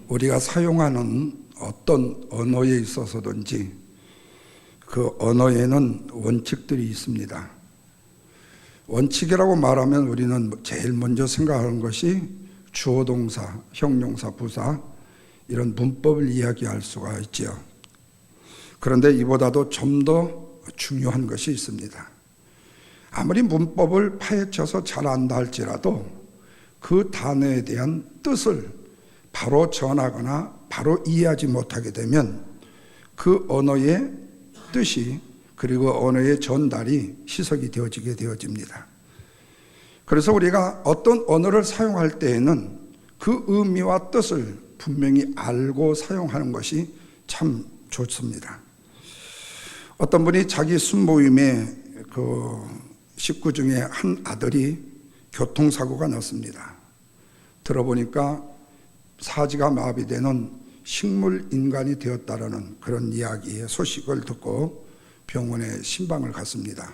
우리가 사용하는 어떤 언어에 있어서든지 그 언어에는 원칙들이 있습니다. 원칙이라고 말하면 우리는 제일 먼저 생각하는 것이 주어 동사, 형용사, 부사 이런 문법을 이야기할 수가 있죠. 그런데 이보다도 좀 더 중요한 것이 있습니다. 아무리 문법을 파헤쳐서 잘 안다 할지라도 그 단어에 대한 뜻을 바로 전하거나 바로 이해하지 못하게 되면 그 언어의 뜻이 그리고 언어의 전달이 희석이 되어지게 되어집니다. 그래서 우리가 어떤 언어를 사용할 때에는 그 의미와 뜻을 분명히 알고 사용하는 것이 참 좋습니다. 어떤 분이 자기 순모임에 그 식구 중에 한 아들이 교통사고가 났습니다. 들어보니까 사지가 마비되는 식물인간이 되었다라는 그런 이야기의 소식을 듣고 병원에 신방을 갔습니다.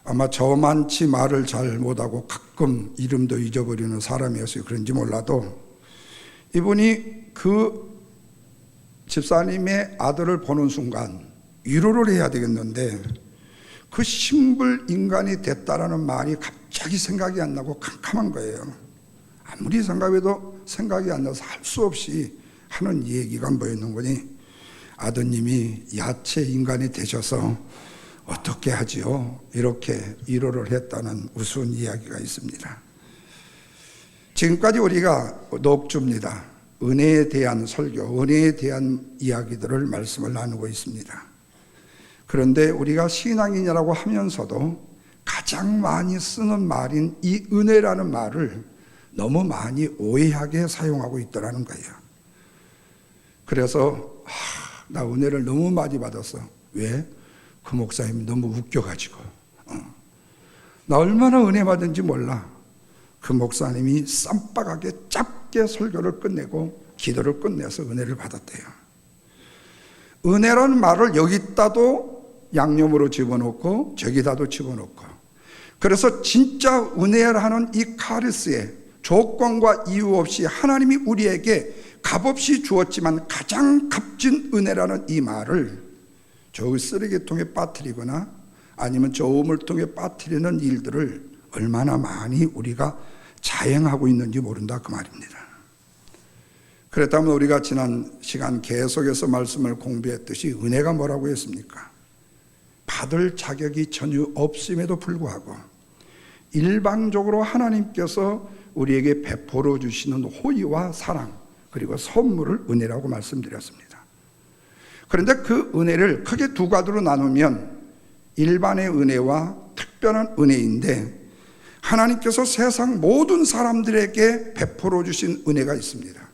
아마 저만치 말을 잘 못하고 가끔 이름도 잊어버리는 사람이어서 그런지 몰라도 이분이 그 집사님의 아들을 보는 순간 위로를 해야 되겠는데 그 식물인간이 됐다라는 말이 갑자기 생각이 안 나고 캄캄한 거예요. 아무리 생각해도 생각이 안 나서 할 수 없이 하는 얘기가 뭐였는 거니 아드님이 야채 인간이 되셔서 어떻게 하지요? 이렇게 위로를 했다는 우스운 이야기가 있습니다. 지금까지 우리가 녹주입니다. 은혜에 대한 설교, 은혜에 대한 이야기들을 말씀을 나누고 있습니다. 그런데 우리가 신앙인이라고 하면서도 가장 많이 쓰는 말인 이 은혜라는 말을 너무 많이 오해하게 사용하고 있더라는 거예요. 그래서 나 은혜를 너무 많이 받았어. 왜? 그 목사님이 너무 웃겨가지고 나 얼마나 은혜 받은지 몰라. 그 목사님이 쌈박하게 짧게 설교를 끝내고 기도를 끝내서 은혜를 받았대요. 은혜라는 말을 여기다도 양념으로 집어넣고 저기다도 집어넣고 그래서 진짜 은혜라는 이 카리스에 조건과 이유 없이 하나님이 우리에게 값없이 주었지만 가장 값진 은혜라는 이 말을 저 쓰레기통에 빠뜨리거나 아니면 저 우물통에 빠뜨리는 일들을 얼마나 많이 우리가 자행하고 있는지 모른다 그 말입니다. 그렇다면 우리가 지난 시간 계속해서 말씀을 공부했듯이 은혜가 뭐라고 했습니까? 받을 자격이 전혀 없음에도 불구하고 일방적으로 하나님께서 우리에게 베풀어 주시는 호의와 사랑 그리고 선물을 은혜라고 말씀드렸습니다. 그런데 그 은혜를 크게 두 가지로 나누면 일반의 은혜와 특별한 은혜인데 하나님께서 세상 모든 사람들에게 베풀어 주신 은혜가 있습니다.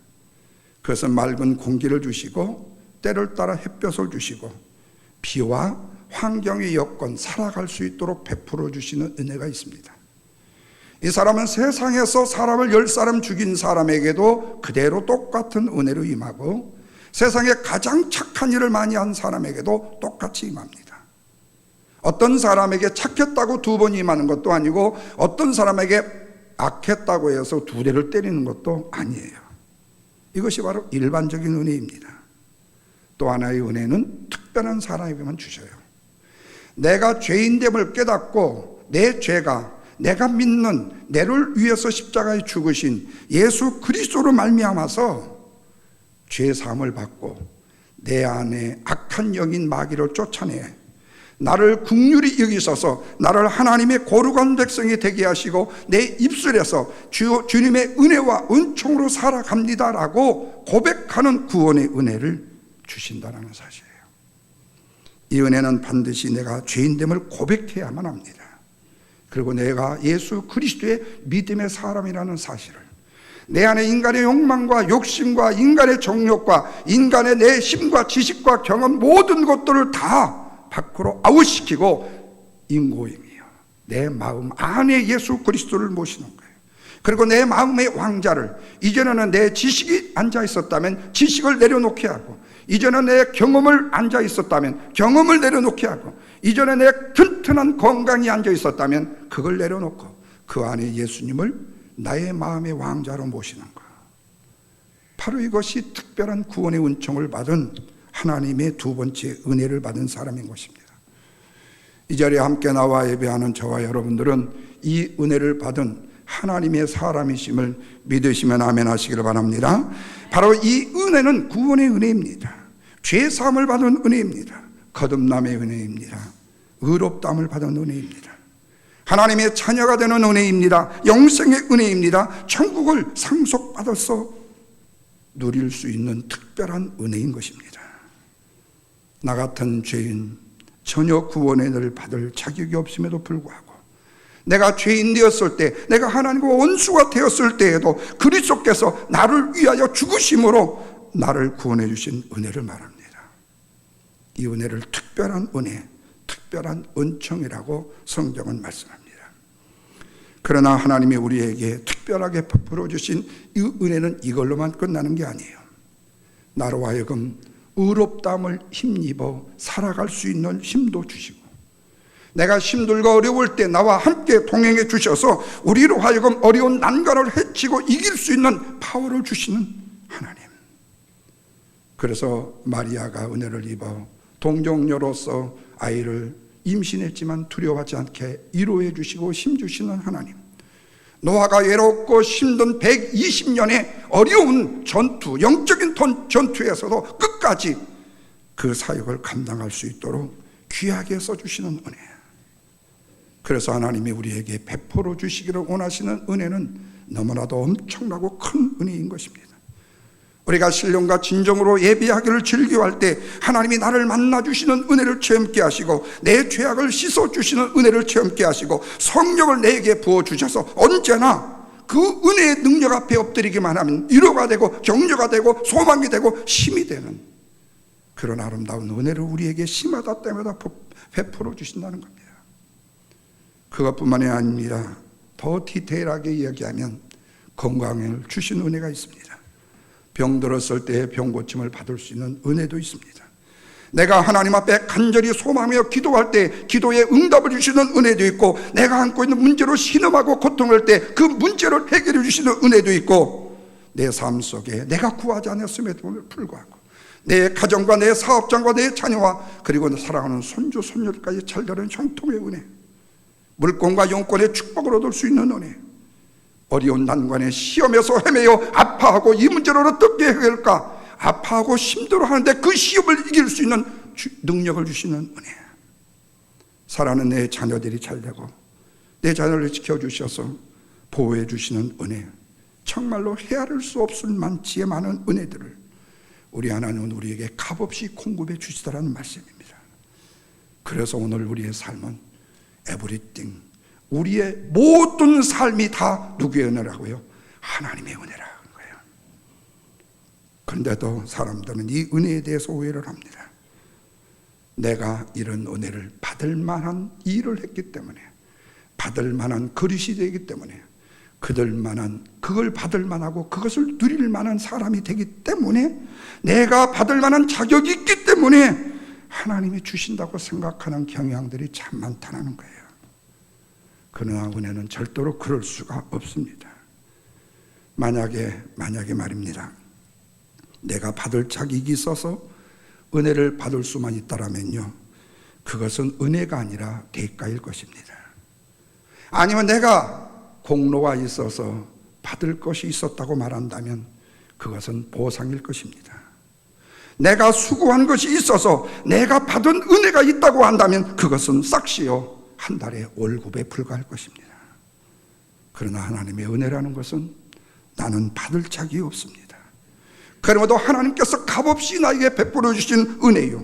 그것은 맑은 공기를 주시고 때를 따라 햇볕을 주시고 비와 환경의 여건 살아갈 수 있도록 베풀어 주시는 은혜가 있습니다. 이 사람은 세상에서 사람을 10사람 죽인 사람에게도 그대로 똑같은 은혜로 임하고 세상에 가장 착한 일을 많이 한 사람에게도 똑같이 임합니다. 어떤 사람에게 착했다고 2번 임하는 것도 아니고 어떤 사람에게 악했다고 해서 2대를 때리는 것도 아니에요. 이것이 바로 일반적인 은혜입니다. 또 하나의 은혜는 특별한 사람에게만 주셔요. 내가 죄인됨을 깨닫고 내 죄가 내가 믿는 내를 위해서 십자가에 죽으신 예수 그리스도로 말미암아서 죄 사함을 받고 내 안에 악한 영인 마귀를 쫓아내 나를 긍휼히 여기셔서 나를 하나님의 거룩한 백성이 되게 하시고 내 입술에서 주님의 은혜와 은총으로 살아갑니다라고 고백하는 구원의 은혜를 주신다는 사실이에요. 이 은혜는 반드시 내가 죄인됨을 고백해야만 합니다. 그리고 내가 예수 그리스도의 믿음의 사람이라는 사실을 내 안에 인간의 욕망과 욕심과 인간의 정욕과 인간의 내 힘과 지식과 경험 모든 것들을 다 밖으로 아웃시키고 인고임이요 내 마음 안에 예수 그리스도를 모시는 거예요. 그리고 내 마음의 왕자를 이전에는 내 지식이 앉아 있었다면 지식을 내려놓게 하고 이전에 내 경험을 앉아 있었다면 경험을 내려놓게 하고 이전에 내 튼튼한 건강이 앉아 있었다면 그걸 내려놓고 그 안에 예수님을 나의 마음의 왕자로 모시는 거예요. 바로 이것이 특별한 구원의 은총을 받은 하나님의 두 번째 은혜를 받은 사람인 것입니다. 이 자리에 함께 나와 예배하는 저와 여러분들은 이 은혜를 받은 하나님의 사람이심을 믿으시면 아멘 하시기를 바랍니다. 바로 이 은혜는 구원의 은혜입니다. 죄 사함을 받은 은혜입니다. 거듭남의 은혜입니다. 의롭다함을 받은 은혜입니다. 하나님의 자녀가 되는 은혜입니다. 영생의 은혜입니다. 천국을 상속받아서 누릴 수 있는 특별한 은혜인 것입니다. 나 같은 죄인 전혀 구원의 은혜를 받을 자격이 없음에도 불구하고 내가 죄인 되었을 때, 내가 하나님과 원수가 되었을 때에도 그리스도께서 나를 위하여 죽으심으로 나를 구원해 주신 은혜를 말합니다. 이 은혜를 특별한 은혜, 특별한 은총이라고 성경은 말씀합니다. 그러나 하나님이 우리에게 특별하게 베풀어 주신 이 은혜는 이걸로만 끝나는 게 아니에요. 나로 하여금 의롭다함을 힘입어 살아갈 수 있는 힘도 주시고, 내가 힘들고 어려울 때 나와 함께 동행해 주셔서 우리로 하여금 어려운 난관을 헤치고 이길 수 있는 파워를 주시는 하나님. 그래서 마리아가 은혜를 입어 동정녀로서 아이를 임신했지만 두려워하지 않게 위로해 주시고 힘 주시는 하나님. 노아가 외롭고 힘든 120년의 어려운 전투, 영적인 전투에서도 끝까지 그 사역을 감당할 수 있도록 귀하게 써주시는 은혜. 그래서 하나님이 우리에게 베풀어 주시기를 원하시는 은혜는 너무나도 엄청나고 큰 은혜인 것입니다. 우리가 신령과 진정으로 예배하기를 즐겨할 때 하나님이 나를 만나주시는 은혜를 체험케 하시고, 내 죄악을 씻어주시는 은혜를 체험케 하시고, 성령을 내게 부어주셔서 언제나 그 은혜의 능력 앞에 엎드리기만 하면 위로가 되고 격려가 되고 소망이 되고 힘이 되는 그런 아름다운 은혜를 우리에게 시마다 때마다 베풀어 주신다는 겁니다. 그것뿐만이 아닙니다. 더 디테일하게 이야기하면 건강을 주신 은혜가 있습니다. 병들었을 때 병고침을 받을 수 있는 은혜도 있습니다. 내가 하나님 앞에 간절히 소망하며 기도할 때 기도에 응답을 주시는 은혜도 있고, 내가 안고 있는 문제로 신음하고 고통할 때 그 문제를 해결해 주시는 은혜도 있고, 내 삶 속에 내가 구하지 않았음에도 불구하고 내 가정과 내 사업장과 내 자녀와 그리고 사랑하는 손주 손녀까지 잘되는 형통의 은혜, 물권과 영권의 축복을 얻을 수 있는 은혜, 어려운 난관의 시험에서 헤매어 아파하고 이 문제를 어떻게 해결할까 아파하고 힘들어하는데 그 시험을 이길 수 있는 능력을 주시는 은혜. 사랑하는 내 자녀들이 잘되고 내 자녀를 지켜주셔서 보호해 주시는 은혜, 정말로 헤아릴 수 없을 만치의 많은 은혜들을 우리 하나님은 우리에게 값없이 공급해 주시더라는 말씀입니다. 그래서 오늘 우리의 삶은 에브리띵, 우리의 모든 삶이 다 누구의 은혜라고요? 하나님의 은혜라는 거예요. 그런데도 사람들은 이 은혜에 대해서 오해를 합니다. 내가 이런 은혜를 받을 만한 일을 했기 때문에, 받을 만한 그릇이 되기 때문에, 그걸 받을 만하고 그것을 누릴 만한 사람이 되기 때문에, 내가 받을 만한 자격이 있기 때문에 하나님이 주신다고 생각하는 경향들이 참 많다는 거예요. 그러나 은혜는 절대로 그럴 수가 없습니다. 만약에 말입니다, 내가 받을 자격이 있어서 은혜를 받을 수만 있다라면요, 그것은 은혜가 아니라 대가일 것입니다. 아니면 내가 공로가 있어서 받을 것이 있었다고 말한다면 그것은 보상일 것입니다. 내가 수고한 것이 있어서 내가 받은 은혜가 있다고 한다면 그것은 싹시요 한 달의 월급에 불과할 것입니다. 그러나 하나님의 은혜라는 것은 나는 받을 자격이 없습니다. 그러므로 하나님께서 값없이 나에게 베풀어 주신 은혜요,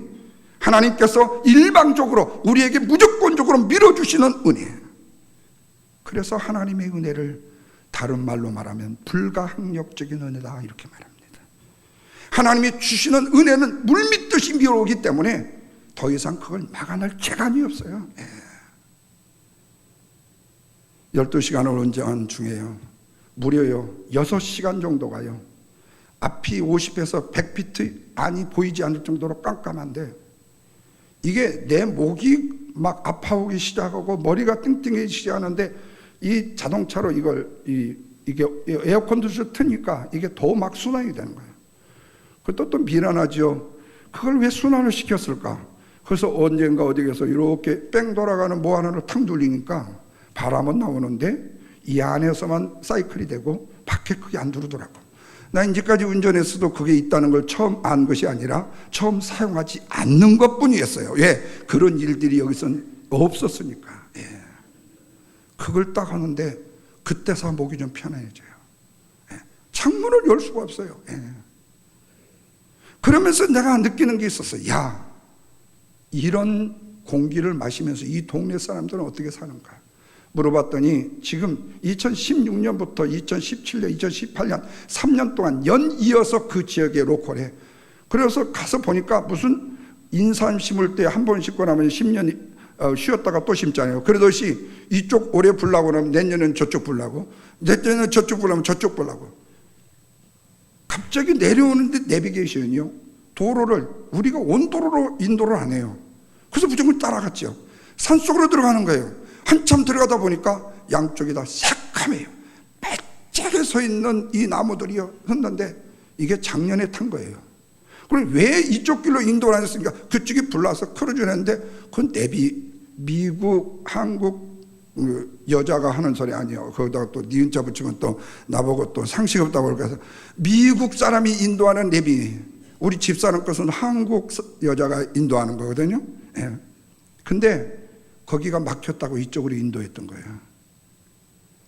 하나님께서 일방적으로 우리에게 무조건적으로 밀어주시는 은혜. 그래서 하나님의 은혜를 다른 말로 말하면 불가항력적인 은혜다 이렇게 말합니다. 하나님이 주시는 은혜는 물밀듯이 밀어오기 때문에 더 이상 그걸 막아낼 재간이 없어요. 12시간을 운전 중에요, 무려요 6시간 정도가요 앞이 50에서 100피트 안이 보이지 않을 정도로 깜깜한데, 이게 내 목이 막 아파오기 시작하고 머리가 띵띵해지기 시작하는데, 이 자동차로 이게 에어컨도 트니까 이게 더 막 순환이 되는 거예요. 그것도 또 미련하죠. 그걸 왜 순환을 시켰을까? 그래서 언젠가 어디에서 이렇게 뺑 돌아가는 뭐 하나를 탁 눌리니까 바람은 나오는데 이 안에서만 사이클이 되고 밖에 그게 안 들어오더라고. 나 이제까지 운전했어도 그게 있다는 걸 처음 안 것이 아니라 처음 사용하지 않는 것뿐이었어요. 왜? 그런 일들이 여기선 없었으니까. 예. 그걸 딱 하는데 그때서 목이 좀 편해져요. 예. 창문을 열 수가 없어요. 예. 그러면서 내가 느끼는 게 있었어요. 야, 이런 공기를 마시면서 이 동네 사람들은 어떻게 사는가? 물어봤더니 지금 2016년부터 2017년, 2018년 3년 동안 연이어서 그 지역에 로컬에, 그래서 가서 보니까 무슨 인삼 심을 때 한 번 심고 나면 10년 쉬었다가 또 심잖아요. 그러듯이 이쪽 올해 불라고 그러면 내년에는 저쪽 불라고, 내년에는 저쪽 불라면 저쪽 불라고. 갑자기 내려오는데 내비게이션이요, 도로를 우리가 온도로로 인도를 안 해요. 그래서 무조건 따라갔죠. 산속으로 들어가는 거예요. 한참 들어가다 보니까 양쪽이 다 새카매요. 빼짝에 서 있는 이 나무들이요 했는데 이게 작년에 탄 거예요. 그럼 왜 이쪽 길로 인도를 안 했습니까? 그쪽이 불나서 크루즈했는데 그건 미국, 한국 여자가 하는 소리 아니에요. 거기다가 또 니은자 붙이면 또 나보고 또 상식 없다고 그래서 미국 사람이 인도하는 내비, 우리 집사람 것은 한국 여자가 인도하는 거거든요. 예. 근데 거기가 막혔다고 이쪽으로 인도했던 거예요.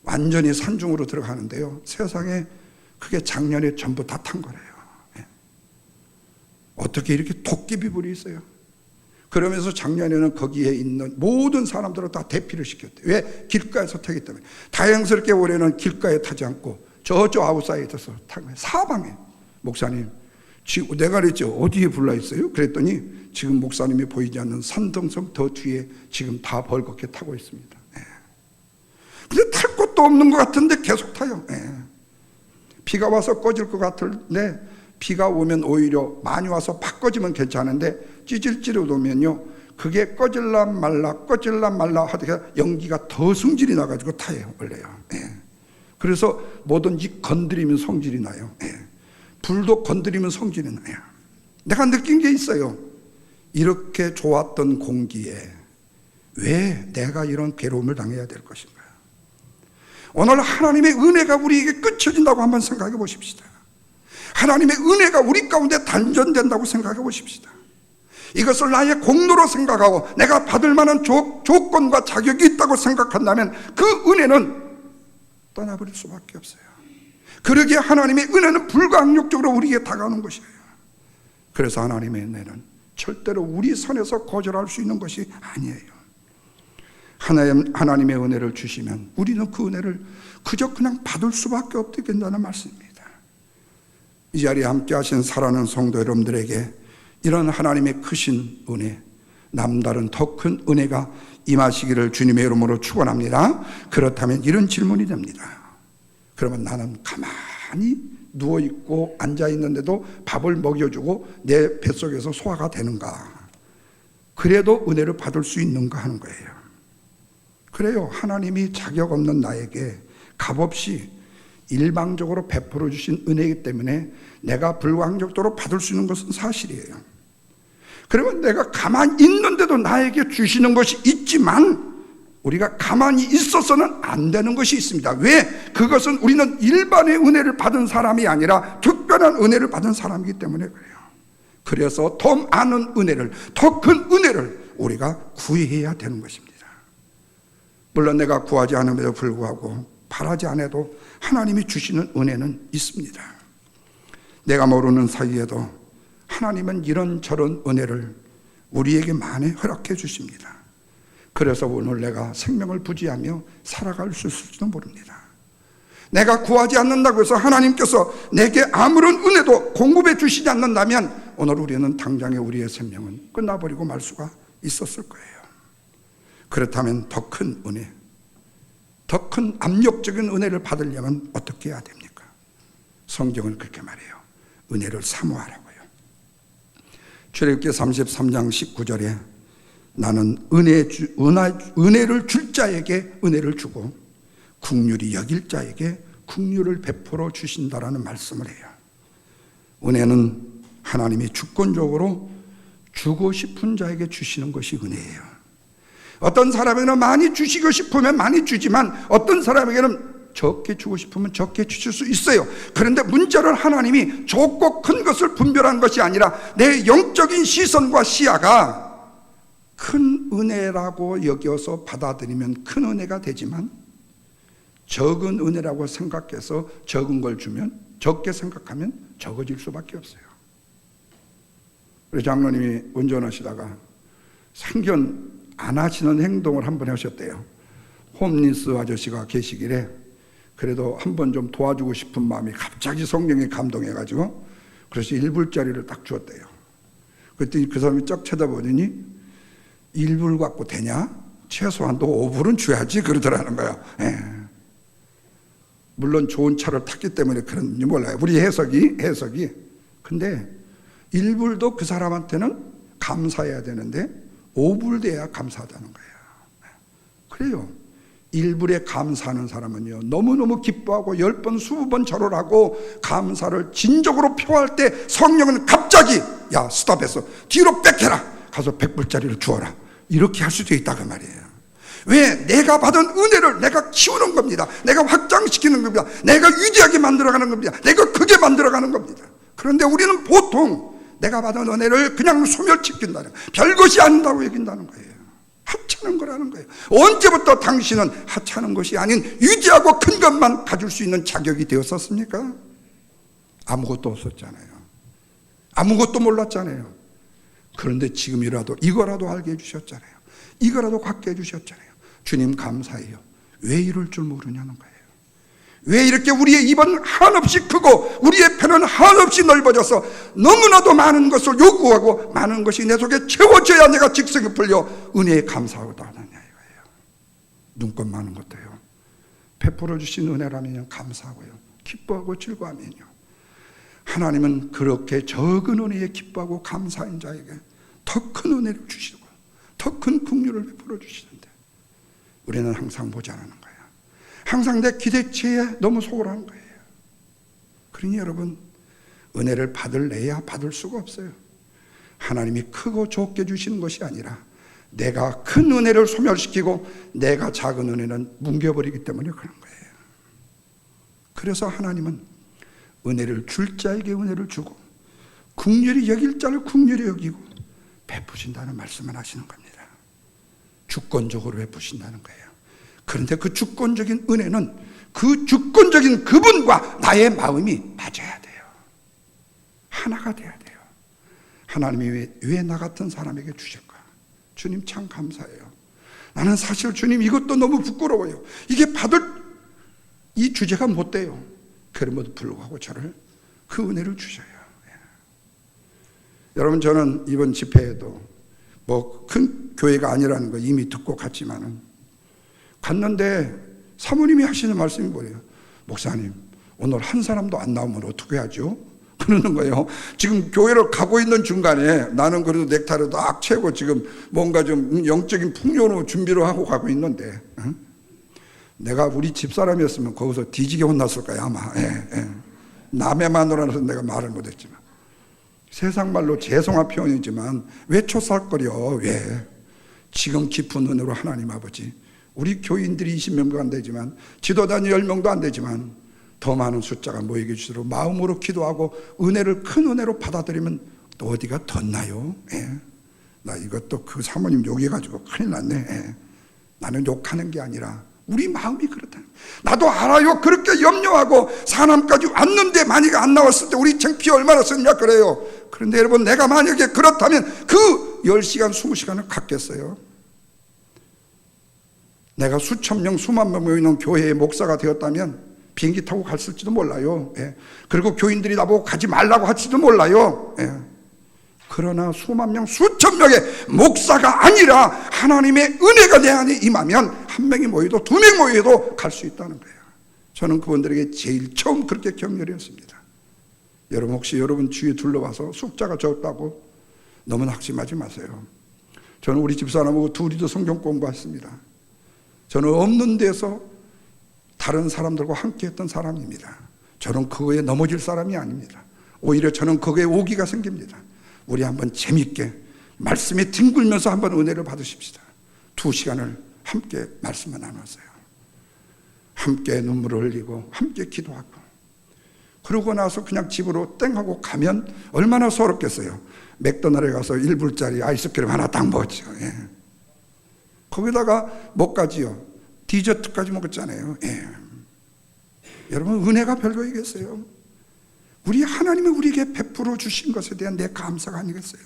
완전히 산중으로 들어가는데요, 세상에 그게 작년에 전부 다 탄 거래요. 예. 어떻게 이렇게 도끼비불이 있어요? 그러면서 작년에는 거기에 있는 모든 사람들을 다 대피를 시켰대요. 왜? 길가에서 타기 때문에. 다행스럽게 올해는 길가에 타지 않고 저쪽 아웃사이드에서 탄 거예요. 사방에. 목사님, 지금 내가 그랬죠. 어디에 불나 있어요? 그랬더니 지금 목사님이 보이지 않는 산등성 더 뒤에 지금 다 벌겋게 타고 있습니다. 예. 근데 탈 곳도 없는 것 같은데 계속 타요. 예. 비가 와서 꺼질 것 같은데 비가 오면 오히려 많이 와서 팍 꺼지면 괜찮은데 찌질찌르 오면요, 그게 꺼질란 말라 하다가 연기가 더 성질이 나가지고 타요, 원래요. 예. 그래서 뭐든지 건드리면 성질이 나요. 예. 불도 건드리면 성질이 나요. 내가 느낀 게 있어요. 이렇게 좋았던 공기에 왜 내가 이런 괴로움을 당해야 될 것인가? 오늘 하나님의 은혜가 우리에게 끝쳐진다고 한번 생각해 보십시다. 하나님의 은혜가 우리 가운데 단전된다고 생각해 보십시다. 이것을 나의 공로로 생각하고 내가 받을 만한 조건과 자격이 있다고 생각한다면 그 은혜는 떠나버릴 수밖에 없어요. 그러기에 하나님의 은혜는 불가항력적으로 우리에게 다가오는 것이에요. 그래서 하나님의 은혜는 절대로 우리 선에서 거절할 수 있는 것이 아니에요. 하나님의 은혜를 주시면 우리는 그 은혜를 그저 그냥 받을 수밖에 없겠다는 말씀입니다. 이 자리에 함께 하신 사랑하는 성도 여러분들에게 이런 하나님의 크신 은혜, 남다른 더 큰 은혜가 임하시기를 주님의 이름으로 축원합니다. 그렇다면 이런 질문이 됩니다. 그러면 나는 가만히 누워있고 앉아있는데도 밥을 먹여주고 내 뱃속에서 소화가 되는가? 그래도 은혜를 받을 수 있는가 하는 거예요. 그래요. 하나님이 자격 없는 나에게 값없이 일방적으로 베풀어 주신 은혜이기 때문에 내가 불가항력적으로 받을 수 있는 것은 사실이에요. 그러면 내가 가만히 있는데도 나에게 주시는 것이 있지만 우리가 가만히 있어서는 안 되는 것이 있습니다. 왜? 그것은 우리는 일반의 은혜를 받은 사람이 아니라 특별한 은혜를 받은 사람이기 때문에 그래요. 그래서 더 많은 은혜를, 더 큰 은혜를 우리가 구해야 되는 것입니다. 물론 내가 구하지 않음에도 불구하고 바라지 않아도 하나님이 주시는 은혜는 있습니다. 내가 모르는 사이에도 하나님은 이런저런 은혜를 우리에게 많이 허락해 주십니다. 그래서 오늘 내가 생명을 부지하며 살아갈 수 있을지도 모릅니다. 내가 구하지 않는다고 해서 하나님께서 내게 아무런 은혜도 공급해 주시지 않는다면 오늘 우리는 당장에 우리의 생명은 끝나버리고 말 수가 있었을 거예요. 그렇다면 더 큰 은혜, 더 큰 압력적인 은혜를 받으려면 어떻게 해야 됩니까? 성경은 그렇게 말해요. 은혜를 사모하라고요. 출애굽기 33장 19절에 나는 은혜를 줄 자에게 은혜를 주고 긍휼히 여길 자에게 긍휼을 베풀어 주신다라는 말씀을 해요. 은혜는 하나님이 주권적으로 주고 싶은 자에게 주시는 것이 은혜예요. 어떤 사람에게는 많이 주시고 싶으면 많이 주지만 어떤 사람에게는 적게 주고 싶으면 적게 주실 수 있어요. 그런데 문제는 하나님이 적고 큰 것을 분별한 것이 아니라 내 영적인 시선과 시야가 큰 은혜라고 여겨서 받아들이면 큰 은혜가 되지만 적은 은혜라고 생각해서 적은 걸 주면, 적게 생각하면 적어질 수밖에 없어요. 우리 장로님이 운전하시다가 상견 안 하시는 행동을 한 번 하셨대요. 홈리스 아저씨가 계시길래 그래도 한 번 좀 도와주고 싶은 마음이 갑자기 성령에 감동해가지고 그래서 1불짜리를 딱 주었대요. 그랬더니 그 사람이 쫙 쳐다보더니 1불 갖고 되냐? 최소한도 5불은 줘야지 그러더라는 거예요. 예. 물론 좋은 차를 탔기 때문에 그런지 몰라요. 우리 해석이. 근데 1불도 그 사람한테는 감사해야 되는데 5불 돼야 감사하다는 거예요. 그래요. 1불에 감사하는 사람은요, 너무너무 기뻐하고 10번, 20번 절을 하고 감사를 진정으로 표할 때 성령은 갑자기 야 스탑해서 뒤로 뺏겨라, 가서 100불짜리를 주어라, 이렇게 할 수도 있다고 말이에요. 왜? 내가 받은 은혜를 내가 키우는 겁니다. 내가 확장시키는 겁니다. 내가 유지하게 만들어가는 겁니다. 내가 크게 만들어가는 겁니다. 그런데 우리는 보통 내가 받은 은혜를 그냥 소멸시킨다는, 별것이 아닌다고 여긴다는 거예요. 하찮은 거라는 거예요. 언제부터 당신은 하찮은 것이 아닌 유지하고 큰 것만 가질 수 있는 자격이 되었었습니까? 아무것도 없었잖아요. 아무것도 몰랐잖아요. 그런데 지금이라도 이거라도 알게 해주셨잖아요. 이거라도 갖게 해주셨잖아요. 주님 감사해요. 왜 이럴 줄 모르냐는 거예요. 왜 이렇게 우리의 입은 한없이 크고 우리의 폐는 한없이 넓어져서 너무나도 많은 것을 요구하고 많은 것이 내 속에 채워져야 내가 직성이 풀려 은혜에 감사하고 나느냐 이거예요. 눈꽃 많은 것도요, 베풀어 주신 은혜라면 감사하고요, 기뻐하고 즐거워하면요, 하나님은 그렇게 적은 은혜에 기뻐하고 감사한 자에게 더 큰 은혜를 주시고 더 큰 긍휼을 베풀어 주시는데 우리는 항상 모자라는 거예요. 항상 내 기대치에 너무 소홀한 거예요. 그러니 여러분, 은혜를 받을래야 받을 수가 없어요. 하나님이 크고 좋게 주시는 것이 아니라 내가 큰 은혜를 소멸시키고 내가 작은 은혜는 뭉개버리기 때문에 그런 거예요. 그래서 하나님은 은혜를 줄 자에게 은혜를 주고 긍휼히 여길 자를 긍휼히 여기고 베푸신다는 말씀을 하시는 겁니다. 주권적으로 베푸신다는 거예요. 그런데 그 주권적인 은혜는 그 주권적인 그분과 나의 마음이 맞아야 돼요. 하나가 돼야 돼요. 하나님이 왜 나 같은 사람에게 주실까? 주님 참 감사해요. 나는 사실 주님 이것도 너무 부끄러워요. 이게 받을 이 주제가 못 돼요. 그럼에도 불구하고 저를 그 은혜를 주셔요. 예. 여러분, 저는 이번 집회에도 뭐 큰 교회가 아니라는 거 이미 듣고 갔지만은 갔는데 사모님이 하시는 말씀이 뭐예요? 목사님, 오늘 한 사람도 안 나오면 어떻게 하죠? 그러는 거예요. 지금 교회를 가고 있는 중간에 나는 그래도 넥타이를 딱 채고 지금 뭔가 좀 영적인 풍요로 준비를 하고 가고 있는데, 응? 내가 우리 집사람이었으면 거기서 뒤지게 혼났을 거야 아마. 남의 마누라라서 내가 말을 못했지만, 세상 말로 죄송한 표현이지만 왜 촛살거려? 왜? 지금 깊은 은혜로 하나님 아버지, 우리 교인들이 20명도 안 되지만 지도자는 10명도 안 되지만 더 많은 숫자가 모이게 주시도록 마음으로 기도하고 은혜를 큰 은혜로 받아들이면 또 어디가 덧나요? 나 이것도 그 사모님 욕해가지고 큰일 났네. 나는 욕하는 게 아니라 우리 마음이 그렇다. 나도 알아요. 그렇게 염려하고 사람까지 왔는데 만약에 안 나왔을 때 우리 창피 얼마나 썼냐 그래요. 그런데 여러분, 내가 만약에 그렇다면 그 10시간 20시간을 갖겠어요? 내가 수천 명 수만 명 모이는 교회의 목사가 되었다면 비행기 타고 갔을지도 몰라요. 그리고 교인들이 나보고 가지 말라고 할지도 몰라요. 그러나 수만 명 수천 명의 목사가 아니라 하나님의 은혜가 내 안에 임하면 한 명이 모여도 2명 모여도 갈 수 있다는 거예요. 저는 그분들에게 제일 처음 그렇게 격려했습니다. 여러분, 혹시 여러분 주위에 둘러봐서 숫자가 적다고 너무 낙심하지 마세요. 저는 우리 집사람하고 둘이도 성경 공부했습니다. 저는 없는 데서 다른 사람들과 함께 했던 사람입니다. 저는 그거에 넘어질 사람이 아닙니다. 오히려 저는 거기에 오기가 생깁니다. 우리 한번 재밌게 말씀에 뒹굴면서 한번 은혜를 받으십시다. 2시간을 함께 말씀을 나눴어요. 함께 눈물을 흘리고 함께 기도하고, 그러고 나서 그냥 집으로 땡하고 가면 얼마나 서럽겠어요. 맥도날드에 가서 1불짜리 아이스크림 하나 딱 먹었죠. 예. 거기다가 뭐까지요? 디저트까지 먹었잖아요. 예. 여러분, 은혜가 별거이겠어요? 우리 하나님이 우리에게 베풀어 주신 것에 대한 내 감사가 아니겠어요?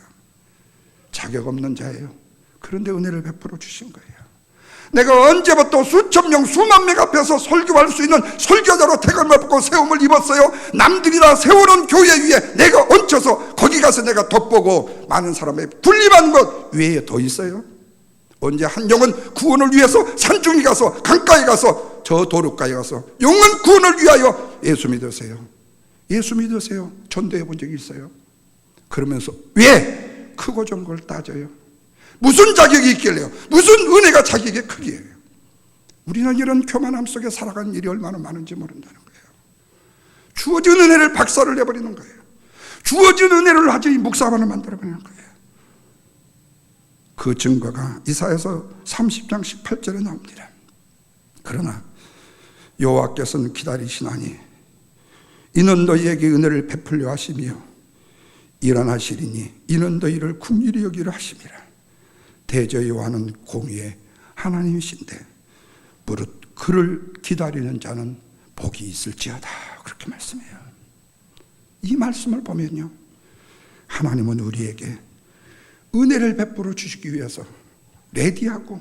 자격 없는 자예요. 그런데 은혜를 베풀어 주신 거예요. 내가 언제부터 수천 명, 수만 명 앞에서 설교할 수 있는 설교자로 태감을 받고 세움을 입었어요. 남들이 다 세우는 교회 위에 내가 얹혀서 거기 가서 내가 돋보고 많은 사람의 군림한 것 외에 더 있어요? 언제 한 영은 구원을 위해서 산중에 가서, 강가에 가서, 저 도로가에 가서 영은 구원을 위하여 예수 믿으세요. 예수 믿으세요. 전도해 본 적이 있어요? 그러면서 왜 크고 좋은 걸 따져요? 무슨 자격이 있길래요? 무슨 은혜가 자기에게 크기예요? 우리는 이런 교만함 속에 살아가는 일이 얼마나 많은지 모른다는 거예요. 주어진 은혜를 박살을 내버리는 거예요. 주어진 은혜를 완전히 묵사반을 만들어버리는 거예요. 그 증거가 이사야서 30장 18절에 나옵니다. 그러나 여호와께서는 기다리시나니 이는 너희에게 은혜를 베풀려 하시며 일어나시리니 이는 너희를 긍휼히 여기려 하심이라. 대저 여호와는 공의의 하나님이신데 무릇 그를 기다리는 자는 복이 있을지어다. 그렇게 말씀해요. 이 말씀을 보면요, 하나님은 우리에게 은혜를 베풀어 주시기 위해서 레디하고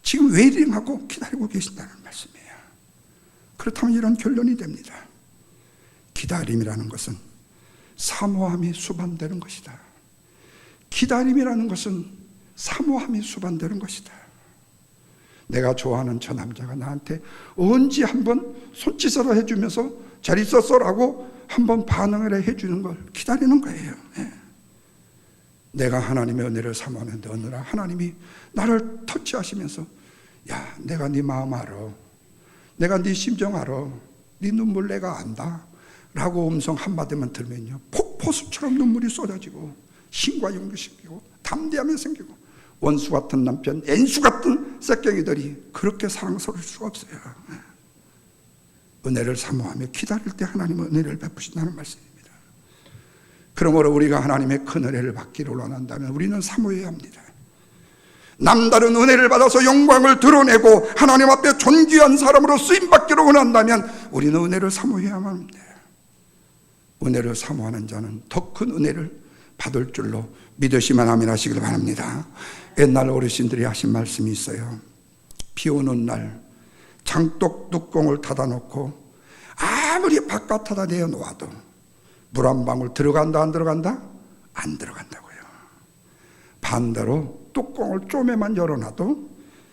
지금 웨이팅하고 기다리고 계신다는 말씀이에요. 그렇다면 이런 결론이 됩니다. 기다림이라는 것은 사모함이 수반되는 것이다. 기다림이라는 것은 사모함이 수반되는 것이다. 내가 좋아하는 저 남자가 나한테 언제 한번 손짓으로 해주면서 잘 있었어라고 한번 반응을 해주는 걸 기다리는 거예요. 예. 내가 하나님의 은혜를 사모하는데 어느 날 하나님이 나를 터치하시면서, 야, 내가 네 마음 알아, 내가 네 심정 알아, 네 눈물 내가 안다 라고 음성 한마디만 들면요, 폭포수처럼 눈물이 쏟아지고 힘과 용기 생기고 담대함이 생기고, 원수 같은 남편, 엔수 같은 쇳경이들이 그렇게 사랑스러울 수가 없어요. 은혜를 사모하며 기다릴 때 하나님은 은혜를 베푸신다는 말씀입니다. 그러므로 우리가 하나님의 큰 은혜를 받기를 원한다면 우리는 사모해야 합니다. 남다른 은혜를 받아서 영광을 드러내고 하나님 앞에 존귀한 사람으로 쓰임받기를 원한다면 우리는 은혜를 사모해야만 합니다. 은혜를 사모하는 자는 더 큰 은혜를 받을 줄로 믿으시면 아멘 하시길 바랍니다. 옛날 어르신들이 하신 말씀이 있어요. 비 오는 날 장독 뚜껑을 닫아놓고 아무리 바깥에다 내어놓아도 물 한 방울 들어간다 안 들어간다? 안 들어간다고요. 반대로 뚜껑을 쪼매만 열어놔도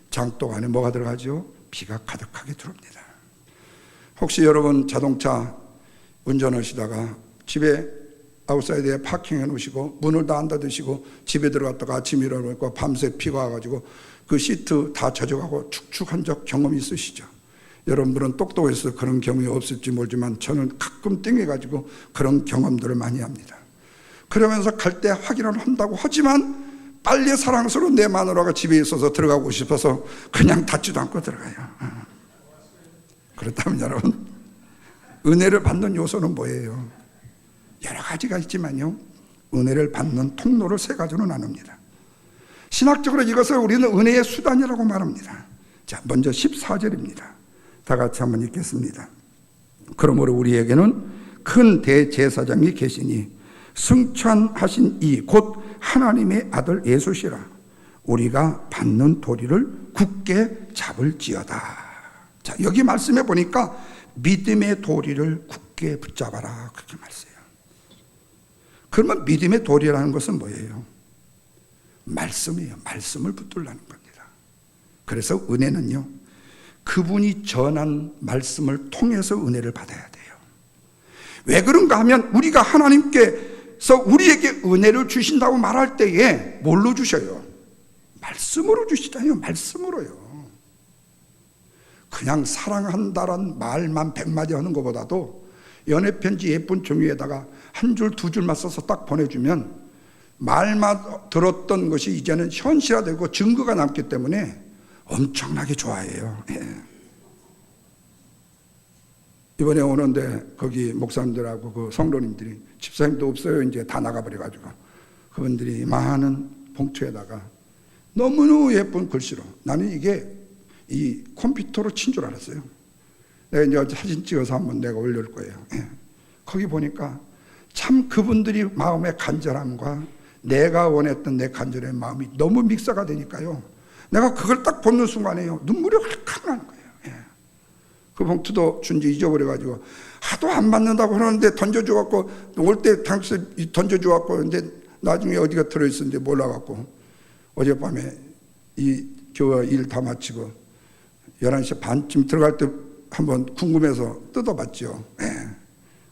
장독 안에 뭐가 들어가죠? 비가 가득하게 들어옵니다. 혹시 여러분 자동차 운전하시다가 집에 아웃사이드에 파킹해 놓으시고 문을 다 안 닫으시고 집에 들어갔다가 아침 일어나고 밤새 비가 와가지고 그 시트 다 젖어가고 축축한 적 경험이 있으시죠? 여러분들은 똑똑해서 그런 경험이 없을지 모르지만 저는 가끔 띵해가지고 그런 경험들을 많이 합니다. 그러면서 갈 때 확인을 한다고 하지만 빨리 사랑스러운 내 마누라가 집에 있어서 들어가고 싶어서 그냥 닫지도 않고 들어가요. 그렇다면 여러분, 은혜를 받는 요소는 뭐예요? 여러 가지가 있지만요, 은혜를 받는 통로를 3가지로 나눕니다. 신학적으로 이것을 우리는 은혜의 수단이라고 말합니다. 자, 먼저 14절입니다. 다 같이 한번 읽겠습니다. 그러므로 우리에게는 큰 대제사장이 계시니 승천하신 이 곧 하나님의 아들 예수시라. 우리가 받는 도리를 굳게 잡을지어다. 자, 여기 말씀해 보니까 믿음의 도리를 굳게 붙잡아라, 그렇게 말씀해요. 그러면 믿음의 도리라는 것은 뭐예요? 말씀이에요. 말씀을 붙들라는 겁니다. 그래서 은혜는요, 그분이 전한 말씀을 통해서 은혜를 받아야 돼요. 왜 그런가 하면 우리가 하나님께서 우리에게 은혜를 주신다고 말할 때에 뭘로 주셔요? 말씀으로 주시잖아요. 말씀으로요. 그냥 사랑한다란 말만 100마디 하는 것보다도 연애편지 예쁜 종이에다가 한 줄 두 줄만 써서 딱 보내주면 말만 들었던 것이 이제는 현실화되고 증거가 남기 때문에 엄청나게 좋아해요. 예. 이번에 오는데 거기 목사님들하고 그 성도님들이, 집사님도 없어요. 이제 다 나가버려가지고 그분들이 많은 봉투에다가 너무너무 예쁜 글씨로, 나는 이게 이 컴퓨터로 친 줄 알았어요. 내가 이제 사진 찍어서 한번 내가 올릴 거예요. 예. 거기 보니까 참 그분들이 마음의 간절함과 내가 원했던 내 간절의 마음이 너무 믹서가 되니까요, 내가 그걸 딱 보는 순간에요, 눈물이 확 나는 거예요. 예. 그 봉투도 준지 잊어버려가지고 하도 안 받는다고 그러는데 던져줘갖고, 올 때 당시 던져줘갖고, 근데 나중에 어디가 들어있었는지 몰라갖고 어젯밤에 이 교회 일 다 마치고 11시 반쯤 들어갈 때 한번 궁금해서 뜯어봤죠. 예.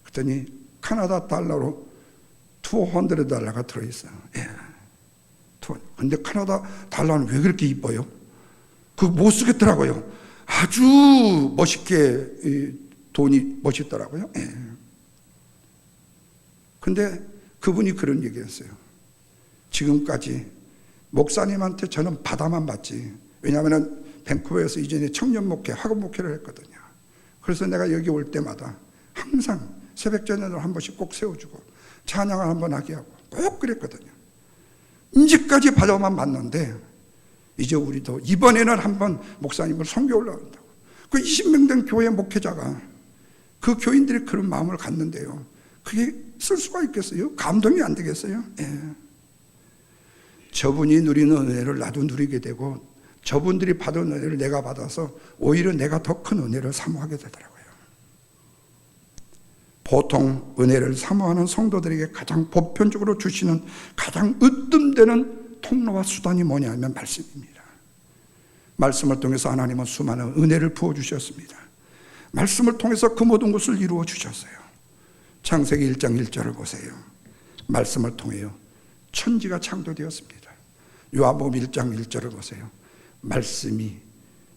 그랬더니 캐나다 달러로 $200가 들어있어요. 예. 근데 캐나다 달러는 왜 그렇게 이뻐요? 그거 못 쓰겠더라고요. 아주 멋있게 돈이 멋있더라고요. 예. 근데 그분이 그런 얘기했어요. 지금까지 목사님한테 저는 받아만 봤지. 왜냐하면 밴쿠버에서 이전에 청년 목회, 학업 목회를 했거든요. 그래서 내가 여기 올 때마다 항상 새벽 전에를 한 번씩 꼭 세워주고 찬양을 한번 하게 하고 꼭 그랬거든요. 인지까지 받아만 봤는데 이제 우리도 이번에는 한번 목사님을 섬겨 올라간다고. 그 20명 된 교회 목회자가, 그 교인들이 그런 마음을 갖는데요, 그게 쓸 수가 있겠어요? 감동이 안 되겠어요? 예. 저분이 누리는 은혜를 나도 누리게 되고, 저분들이 받은 은혜를 내가 받아서 오히려 내가 더 큰 은혜를 사모하게 되더라고요. 보통 은혜를 사모하는 성도들에게 가장 보편적으로 주시는 가장 으뜸되는 통로와 수단이 뭐냐면 말씀입니다. 말씀을 통해서 하나님은 수많은 은혜를 부어주셨습니다. 말씀을 통해서 그 모든 것을 이루어 주셨어요. 창세기 1장 1절을 보세요. 말씀을 통해요 천지가 창조되었습니다. 요한복음 1장 1절을 보세요. 말씀이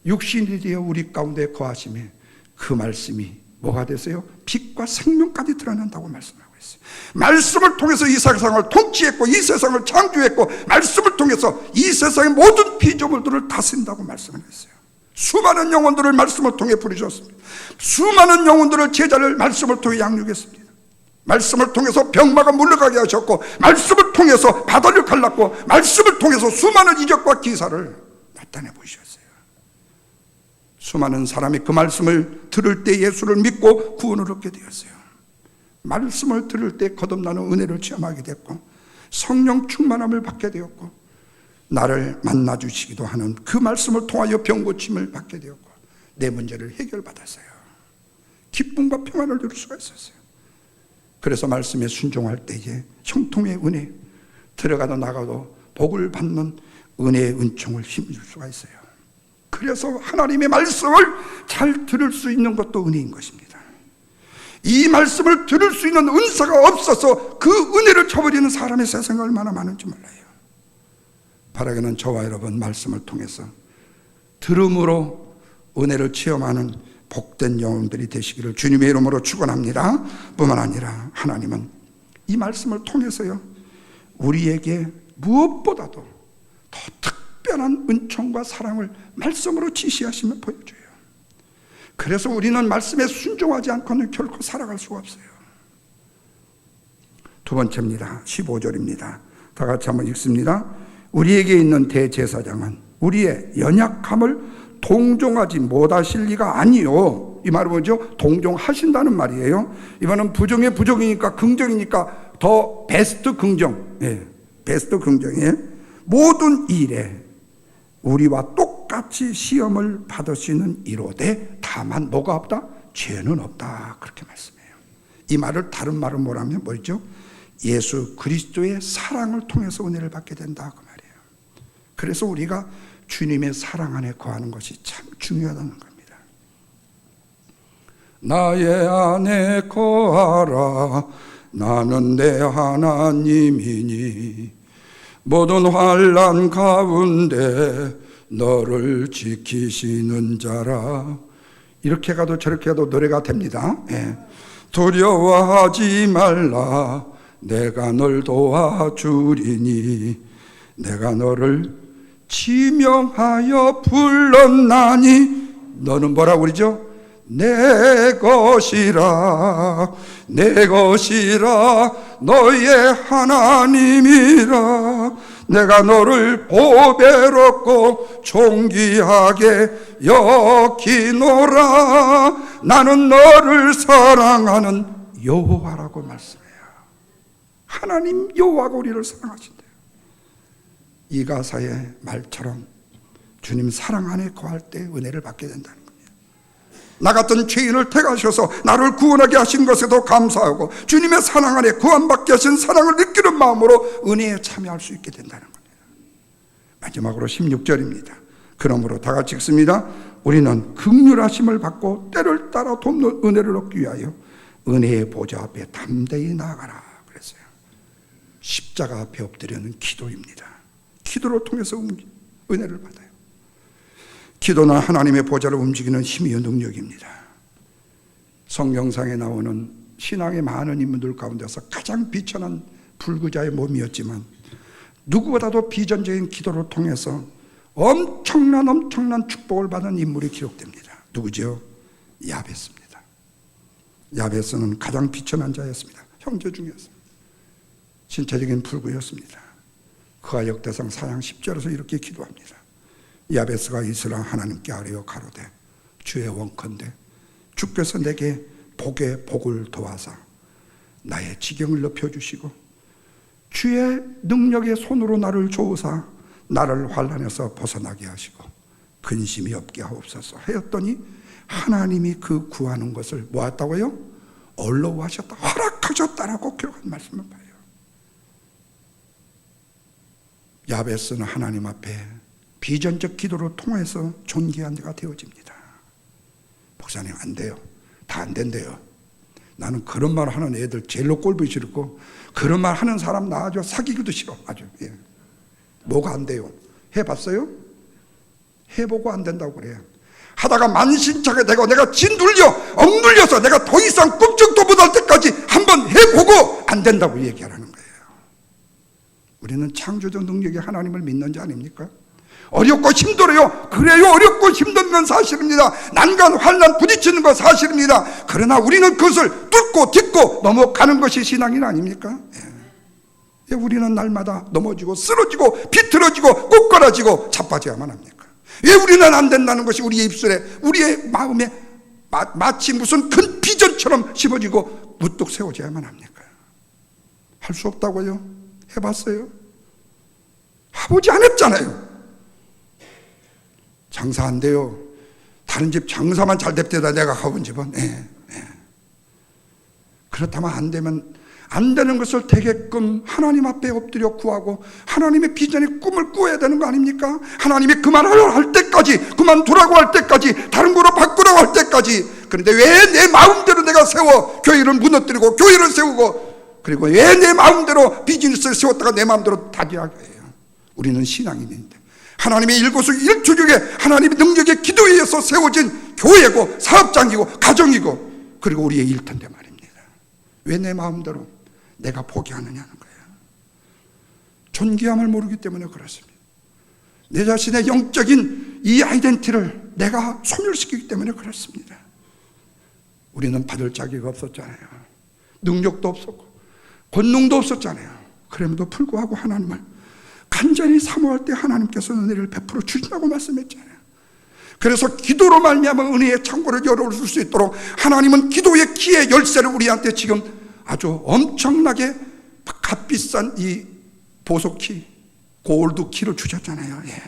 육신이 되어 우리 가운데 거하심에 그 말씀이 뭐가 됐어요? 빛과 생명까지 드러난다고 말씀하고 있어요. 말씀을 통해서 이 세상을 통치했고, 이 세상을 창조했고, 말씀을 통해서 이 세상의 모든 피조물들을 다스린다고 말씀을 했어요. 수많은 영혼들을 말씀을 통해 부르셨습니다. 수많은 영혼들을, 제자를 말씀을 통해 양육했습니다. 말씀을 통해서 병마가 물러가게 하셨고, 말씀을 통해서 바다를 갈랐고, 말씀을 통해서 수많은 이적과 기사를 나타내 보셨어요. 수많은 사람이 그 말씀을 들을 때 예수를 믿고 구원을 얻게 되었어요. 말씀을 들을 때 거듭나는 은혜를 체험하게 됐고, 성령 충만함을 받게 되었고, 나를 만나주시기도 하는 그 말씀을 통하여 병고침을 받게 되었고, 내 문제를 해결받았어요. 기쁨과 평안을 누릴 수가 있었어요. 그래서 말씀에 순종할 때에 형통의 은혜, 들어가도 나가도 복을 받는 은혜의 은총을 힘줄 수가 있어요. 그래서 하나님의 말씀을 잘 들을 수 있는 것도 은혜인 것입니다. 이 말씀을 들을 수 있는 은사가 없어서 그 은혜를 쳐버리는 사람의 세상이 얼마나 많은지 몰라요. 바라기는 저와 여러분 말씀을 통해서 들음으로 은혜를 체험하는 복된 영혼들이 되시기를 주님의 이름으로 축원합니다. 뿐만 아니라 하나님은 이 말씀을 통해서요, 우리에게 무엇보다도 더 특별한 은총과 사랑을 말씀으로 지시하시며 보여줘요. 그래서 우리는 말씀에 순종하지 않고는 결코 살아갈 수가 없어요. 두 번째입니다. 15절입니다. 다 같이 한번 읽습니다. 우리에게 있는 대제사장은 우리의 연약함을 동정하지 못하실 리가 아니요. 이 말은 뭐죠? 동정하신다는 말이에요. 이번은 부정의 부정이니까 긍정이니까 더 베스트 긍정, 베스트 긍정이에요. 모든 일에 우리와 똑같이 시험을 받으시는 이로되 다만 뭐가 없다? 죄는 없다. 그렇게 말씀해요. 이 말을 다른 말은 뭐라면 뭐죠? 예수 그리스도의 사랑을 통해서 은혜를 받게 된다 그 말이에요. 그래서 우리가 주님의 사랑 안에 거하는 것이 참 중요하다는 겁니다. 나의 안에 거하라. 나는 내 하나님이니 모든 환난 가운데 너를 지키시는 자라. 이렇게 가도 저렇게 가도 노래가 됩니다. 예. 두려워하지 말라. 내가 널 도와주리니 내가 너를 지명하여 불렀나니. 너는 뭐라고 그러죠? 내 것이라, 내 것이라, 너의 하나님이라. 내가 너를 보배롭고 존귀하게 여기노라. 나는 너를 사랑하는 여호와라고 말씀해요. 하나님 여호와가 우리를 사랑하신대요. 이 가사의 말처럼 주님 사랑 안에 거할 때 은혜를 받게 된다는 거예요. 나 같은 죄인을 택하셔서 나를 구원하게 하신 것에도 감사하고 주님의 사랑 안에 구원받게 하신 사랑을 느끼는 마음으로 은혜에 참여할 수 있게 된다는 거예요. 마지막으로 16절입니다. 그러므로 다 같이 읽습니다. 우리는 긍휼하심을 받고 때를 따라 돕는 은혜를 얻기 위하여 은혜의 보좌 앞에 담대히 나아가라 그랬어요. 십자가 앞에 엎드려는 기도입니다. 기도를 통해서 은혜를 받아요. 기도는 하나님의 보좌를 움직이는 힘이요 능력입니다. 성경상에 나오는 신앙의 많은 인물들 가운데서 가장 비천한 불구자의 몸이었지만 누구보다도 비전적인 기도를 통해서 엄청난 축복을 받은 인물이 기록됩니다. 누구죠? 야베스입니다. 야베스는 가장 비천한 자였습니다. 형제 중에서 신체적인 불구였습니다. 그가 역대상 4장 10절에서 이렇게 기도합니다. 야베스가 이스라엘 하나님께 아뢰어 가로되 주의 원컨대 주께서 내게 복에 복을 더하사 나의 지경을 높여주시고 주의 능력의 손으로 나를 조으사 나를 환난에서 벗어나게 하시고 근심이 없게 하옵소서 하였더니 하나님이 그 구하는 것을 뭐 했다고요? 얼러하셨다, 허락하셨다라고 기록한 말씀을 봐요. 야베스는 하나님 앞에 비전적 기도를 통해서 존귀한 자가 되어집니다. 목사님 안 돼요. 다 안 된대요. 나는 그런 말 하는 애들 제일로 꼴보기 싫고 그런 말 하는 사람 나 아주 사귀기도 싫어. 아주. 예. 뭐가 안 돼요? 해봤어요? 해보고 안 된다고 그래요. 하다가 만신창이 되고 내가 짓눌려 억눌려서 내가 더 이상 꿈쩍도 못할 때까지 한번 해보고 안 된다고 얘기하라는 거예요. 우리는 창조적 능력의 하나님을 믿는 자 아닙니까? 어렵고 힘들어요. 그래요. 어렵고 힘든 건 사실입니다. 난간 환난 부딪히는 건 사실입니다. 그러나 우리는 그것을 뚫고 딛고 넘어가는 것이 신앙인 아닙니까? 예. 우리는 날마다 넘어지고 쓰러지고 비틀어지고 ቁ꾸라지고 자빠져야만 합니까? 왜 우리는 안 된다는 것이 우리의 입술에 우리의 마음에 마치 무슨 큰 비전처럼 심어지고 무뚝 세워져야만 합니까? 할 수 없다고요? 해봤어요? 해보지 않았잖아요. 장사 안 돼요. 다른 집 장사만 잘 됐대다 내가 가본 집은. 그렇다면 안 되면 안 되는 것을 되게끔 하나님 앞에 엎드려 구하고 하나님의 비전의 꿈을 꾸어야 되는 거 아닙니까? 하나님이 그만하려 할 때까지, 그만두라고 할 때까지, 다른 거로 바꾸라고 할 때까지. 그런데 왜 내 마음대로 내가 세워 교회를 무너뜨리고 교회를 세우고, 그리고 왜 내 마음대로 비즈니스를 세웠다가 내 마음대로 다지하게 해요? 우리는 신앙인인데 하나님의 일거수일투족에 하나님의 능력의 기도에 의해서 세워진 교회고 사업장이고 가정이고 그리고 우리의 일터인데 말입니다. 왜 내 마음대로 내가 포기하느냐는 거예요. 존귀함을 모르기 때문에 그렇습니다. 내 자신의 영적인 이 아이덴티티를 내가 소멸시키기 때문에 그렇습니다. 우리는 받을 자격이 없었잖아요. 능력도 없었고 권능도 없었잖아요. 그럼에도 불구하고 하나님을 간절히 사모할 때 하나님께서 은혜를 베풀어 주신다고 말씀했잖아요. 그래서 기도로 말미암아 은혜의 창고를 열어줄 수 있도록 하나님은 기도의 키의 열쇠를 우리한테 지금 아주 엄청나게 값비싼 이 보석키, 골드 키를 주셨잖아요. 예.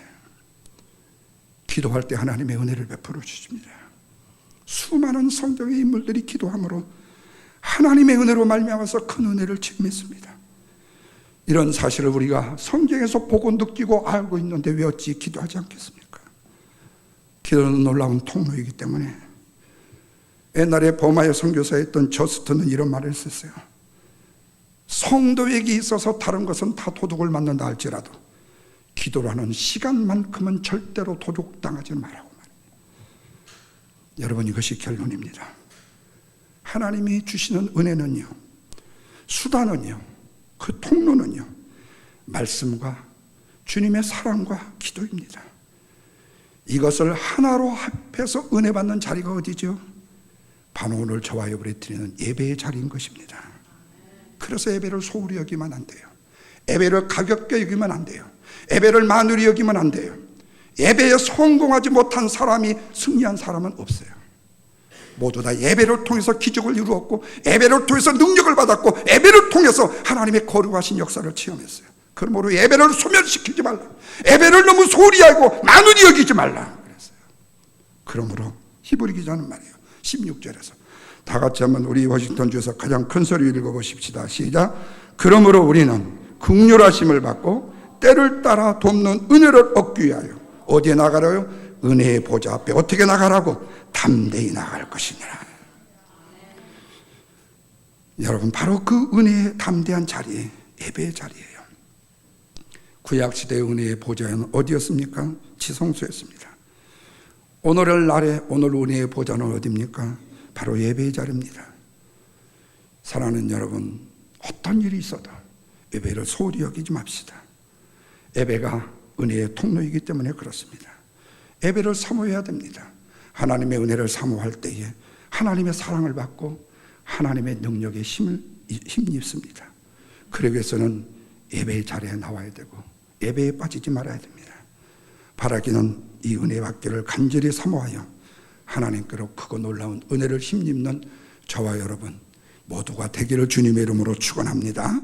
기도할 때 하나님의 은혜를 베풀어 주십니다. 수많은 성경의 인물들이 기도함으로 하나님의 은혜로 말미암아서 큰 은혜를 체험했습니다. 이런 사실을 우리가 성경에서 보고 느끼고 알고 있는데 왜 어찌 기도하지 않겠습니까? 기도는 놀라운 통로이기 때문에 옛날에 버마의 선교사였던 저스트는 이런 말을 했었어요. 성도에게 있어서 다른 것은 다 도둑을 맞는다 할지라도 기도라는 시간만큼은 절대로 도둑당하지 말라고 말합니다. 여러분, 이것이 결론입니다. 하나님이 주시는 은혜는요, 수단은요, 그 통로는요, 말씀과 주님의 사랑과 기도입니다. 이것을 하나로 합해서 은혜 받는 자리가 어디죠? 바로 오늘 저와 여러분이 드리는 예배의 자리인 것입니다. 그래서 예배를 소홀히 여기면 안 돼요. 예배를 가볍게 여기면 안 돼요. 예배를 만으리 여기면 안 돼요. 예배에 성공하지 못한 사람이 승리한 사람은 없어요. 모두 다 예배를 통해서 기적을 이루었고, 예배를 통해서 능력을 받았고, 예배를 통해서 하나님의 거룩하신 역사를 체험했어요. 그러므로 예배를 소멸시키지 말라. 예배를 너무 소홀히 알고 만으리 여기지 말라 그랬어요. 그러므로 히브리 기자는 말이에요, 16절에서 다 같이 한번 우리 워싱턴 주에서 가장 큰 소리 읽어보십시다. 시작. 그러므로 우리는 긍휼하심을 받고 때를 따라 돕는 은혜를 얻기 위하여 어디에 나가라요? 은혜의 보좌 앞에 어떻게 나가라고? 담대히 나갈 것이니라. 여러분, 바로 그 은혜의 담대한 자리에 예배의 자리예요. 구약시대의 은혜의 보좌는 어디였습니까? 지성소였습니다. 오늘의 날에 오늘 은혜의 보좌는 어디입니까? 바로 예배의 자리입니다. 사랑하는 여러분, 어떤 일이 있어도 예배를 소홀히 여기지 맙시다. 예배가 은혜의 통로이기 때문에 그렇습니다. 예배를 사모해야 됩니다. 하나님의 은혜를 사모할 때에 하나님의 사랑을 받고 하나님의 능력에 힘입습니다. 그러기 위해서는 예배의 자리에 나와야 되고 예배에 빠지지 말아야 됩니다. 바라기는 이 은혜 받기를 간절히 사모하여 하나님께로 크고 놀라운 은혜를 힘입는 저와 여러분 모두가 되기를 주님의 이름으로 축원합니다.